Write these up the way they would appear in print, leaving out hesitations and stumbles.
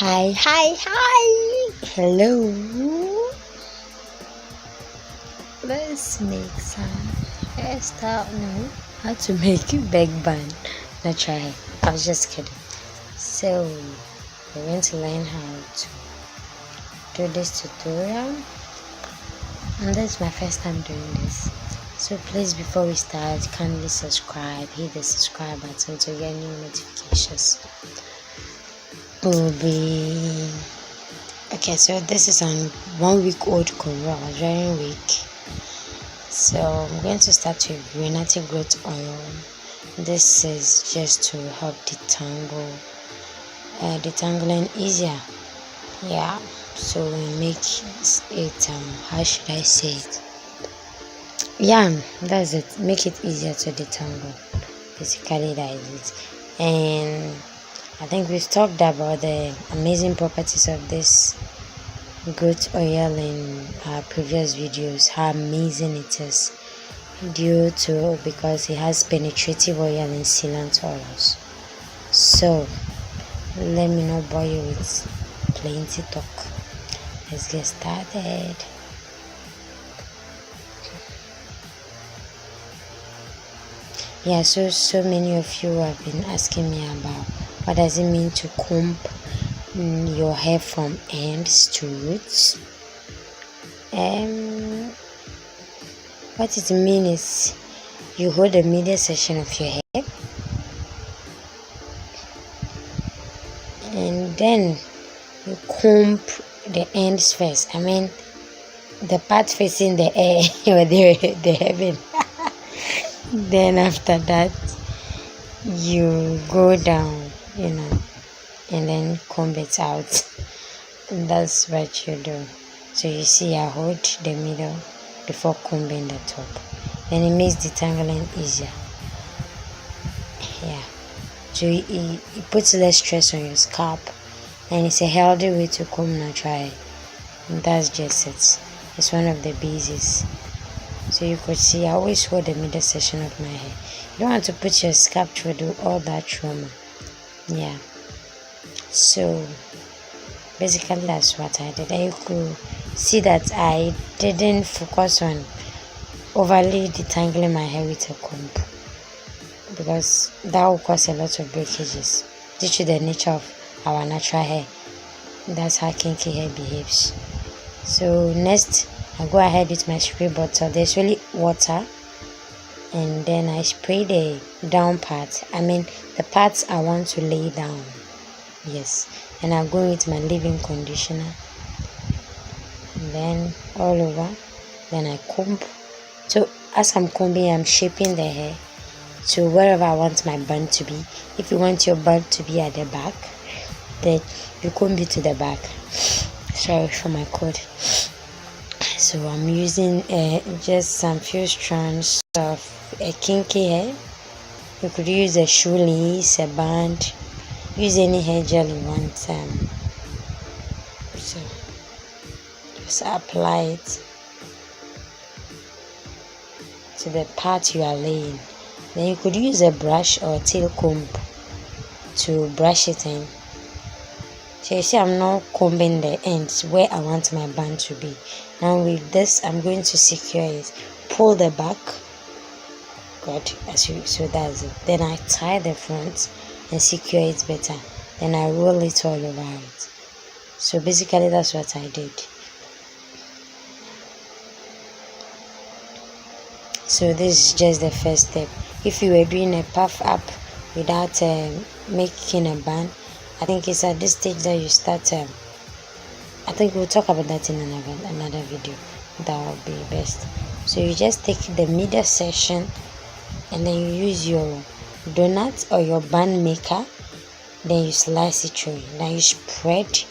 Hi. Hello. Let's make some hairstyle now. How to make a big bun. Not try. I was just kidding. So we're going to learn how to do this tutorial. And this is my first time doing this. So please, before we start, kindly subscribe. Hit the subscribe button to get new notifications. Okay, so this is an 1 week old Korea. I was very weak. So I'm going to start with Renate Growth Oil. This is just to help detangling easier. Yeah, so we make it how should I say it? Yeah, that's it. Make it easier to detangle. Basically that is it. And I think we've talked about the amazing properties of this growth oil in our previous videos, how amazing it is because it has penetrative oil and sealant oils. So let me not bore you with plenty talk. Let's get started. Yeah, so many of you have been asking me about what does it mean to comb your hair from ends to roots. What it means is you hold the middle section of your hair and then you comb the ends first. I mean the part facing the air or the heaven. Then after that you go down, and then comb it out. And that's what you do. So you see, I hold the middle before combing the top, and it makes detangling easier. Yeah, so it puts less stress on your scalp, and it's a healthy way to comb natural. And that's just it. It's one of the basics. So you could see I always hold the middle section of my hair. You don't want to put your scalp through all that trauma. Yeah. So basically that's what I did. And you could see that I didn't focus on overly detangling my hair with a comb, because that will cause a lot of breakages due to the nature of our natural hair. That's how kinky hair behaves. So next I go ahead with my spray bottle. There's really water, and then I spray the down part. I mean the parts I want to lay down. Yes, and I go with my leave-in conditioner, and then all over. Then I comb. So as I'm combing, I'm shaping the hair to wherever I want my bun to be. If you want your bun to be at the back, then you comb it to the back. Sorry for my code. So I'm using just some few strands of a kinky hair. You could use a shoelace, a band, use any hair gel you want. So just apply it to the part you are laying. Then you could use a brush or a tail comb to brush it in. So you see, I'm not combing the ends where I want my band to be. Now with this, I'm going to secure it. Pull the back. Good. So that's it. Then I tie the front and secure it better. Then I roll it all over it. So basically that's what I did. So this is just the first step. If you were doing a puff up without making a bun, I think it's at this stage that you start. I think we'll talk about that in another video. That will be best. So you just take the middle section and then you use your donut or your bun maker. Then you slice it through. Now you spread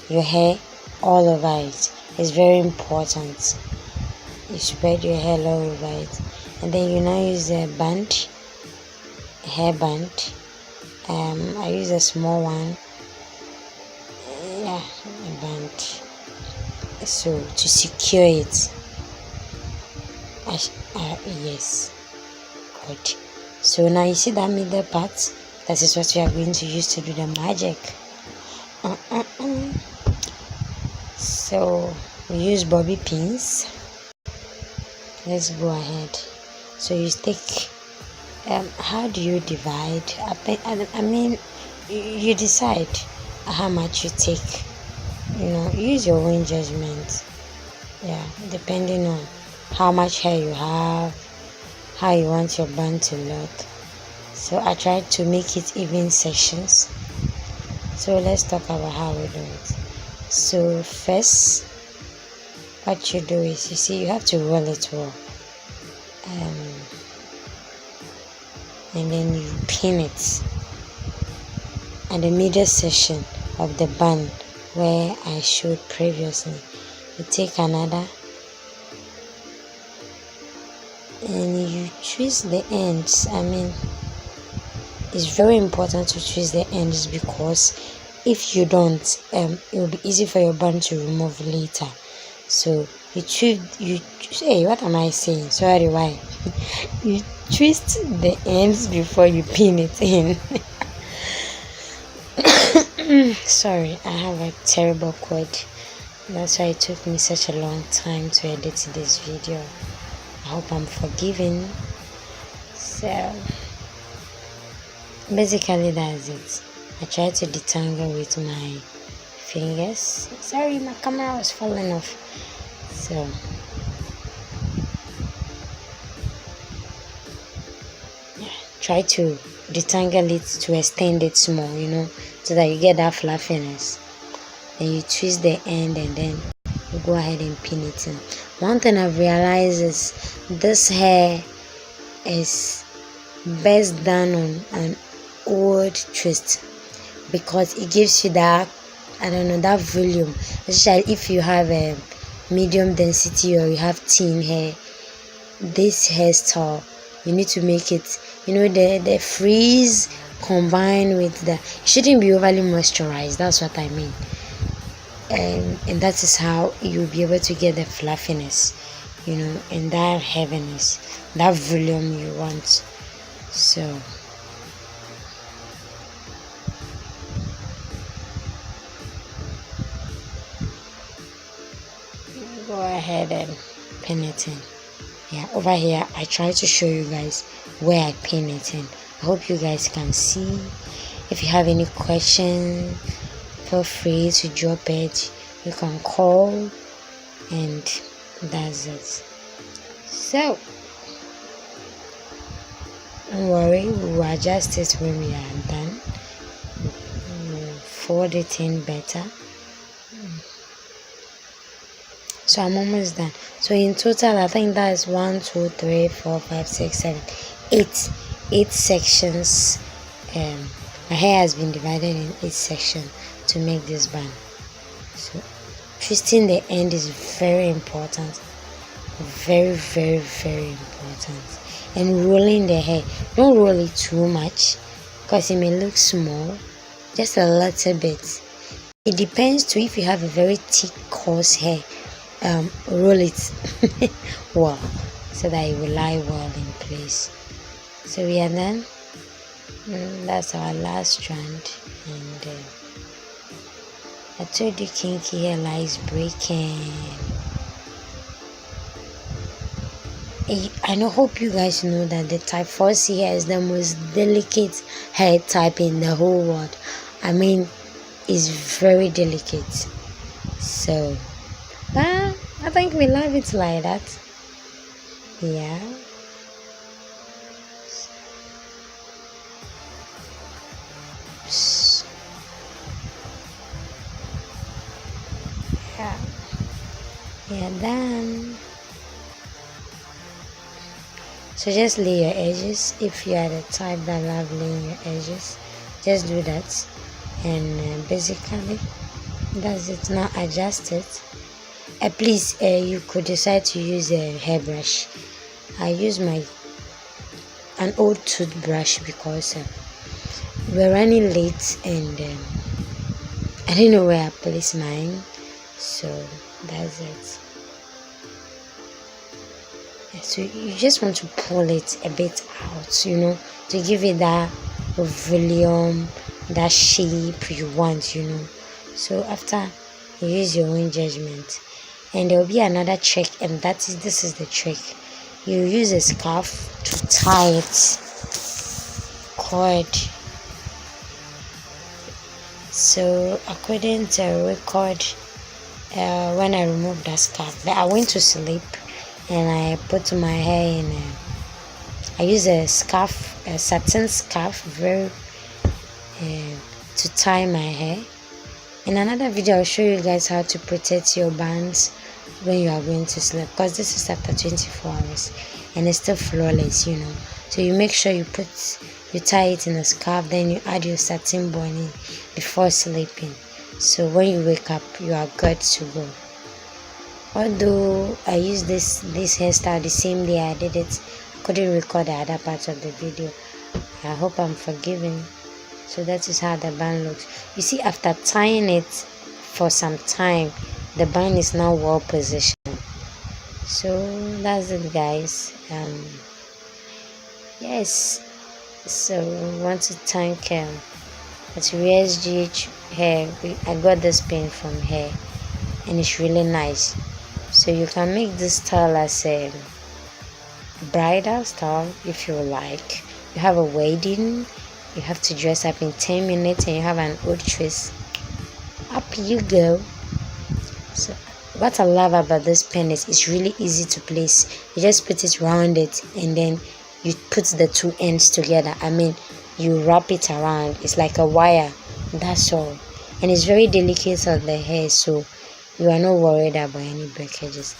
your hair all over it. It's very important. You spread your hair all over it, and then you now use a band, a hair band. I use a small one. Yeah, a band. So to secure it. Yes. Good. So now you see that middle part. That is what we are going to use to do the magic. So we use bobby pins. Let's go ahead. So you take, how do you divide? I mean, you decide how much you take. Use your own judgment. Yeah, depending on how much hair you have, how you want your bun to look. So I tried to make it even sections. So let's talk about how we do it. So first, what you do is, you have to roll it well, and then you pin it at the middle section of the bun where I showed previously. You take another and you twist the ends. It's very important to twist the ends, because if you don't, it will be easy for your bun to remove later. So hey, what am I saying? Sorry, why? You twist the ends before you pin it in. Sorry, I have a terrible cold. That's why it took me such a long time to edit this video. I hope I'm forgiven. So basically that's it. I tried to detangle with my fingers. Sorry, my camera was falling off. So try to detangle it to extend it small, so that you get that fluffiness. Then you twist the end and then you go ahead and pin it in. One thing I've realized is this hair is best done on an old twist, because it gives you that, that volume, especially if you have a medium density or you have thin hair. This hairstyle, you need to make it, the frizz combined with the, it shouldn't be overly moisturized. That's what I mean. And that is how you'll be able to get the fluffiness, and that heaviness, that volume you want. So go ahead and pin it in. Yeah, over here I try to show you guys where I pin it in. I hope you guys can see. If you have any questions, feel free to drop it. You can call, and that's it. So don't worry, we will adjust it when we are done. We'll fold it in better. So I'm almost done. So in total, I think that is 1, 2, 3, 4, 5, 6, 7, 8 sections. My hair has been divided in 8 sections to make this bun. So twisting the end is very important, very, very, very important. And rolling the hair, don't roll it too much, because it may look small. Just a little bit. It depends too. If you have a very thick, coarse hair, roll it well, so that it will lie well in place. So we are done. That's our last strand, and I told you kinky hair lies breaking. I hope you guys know that the type 4C hair is the most delicate hair type in the whole world. It's very delicate. So I think we love it like that. Yeah. Yeah. We are done. So just lay your edges. If you are the type that love laying your edges, just do that. And basically that's it. Now adjust it. Please, you could decide to use a hairbrush. I use an old toothbrush, because we're running late, and I didn't know where I placed mine. So that's it. So you just want to pull it a bit out, to give it that volume, that shape you want, So after, you use your own judgment. And there will be another trick, and this is the trick. You use a scarf to tie it cord. So according to record, when I removed that scarf, I went to sleep and I put my hair in I use a scarf, a satin scarf, to tie my hair. In another video, I'll show you guys how to protect your bands when you are going to sleep, because this is after 24 hours and it's still flawless, So you make sure you tie it in a scarf, then you add your satin bunny before sleeping. So when you wake up, you are good to go. Although I used this hairstyle the same day I did it, I couldn't record the other parts of the video. I hope I'm forgiven. So that is how the band looks. You see, after tying it for some time, the band is now well positioned. So that's it, guys. Yes. So I want to thank at RSGH hair. I got this pin from her, and it's really nice. So you can make this style as a bridal style if you like. You have a wedding, you have to dress up in 10 minutes, and you have an old twist. Up you go. So what I love about this pen is it's really easy to place. You just put it around it, and then you put the two ends together. You wrap it around. It's like a wire. That's all. And it's very delicate on the hair, so you are not worried about any breakages.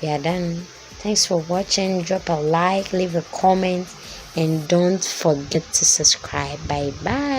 We are done. Thanks for watching. Drop a like, leave a comment, and don't forget to subscribe. Bye bye.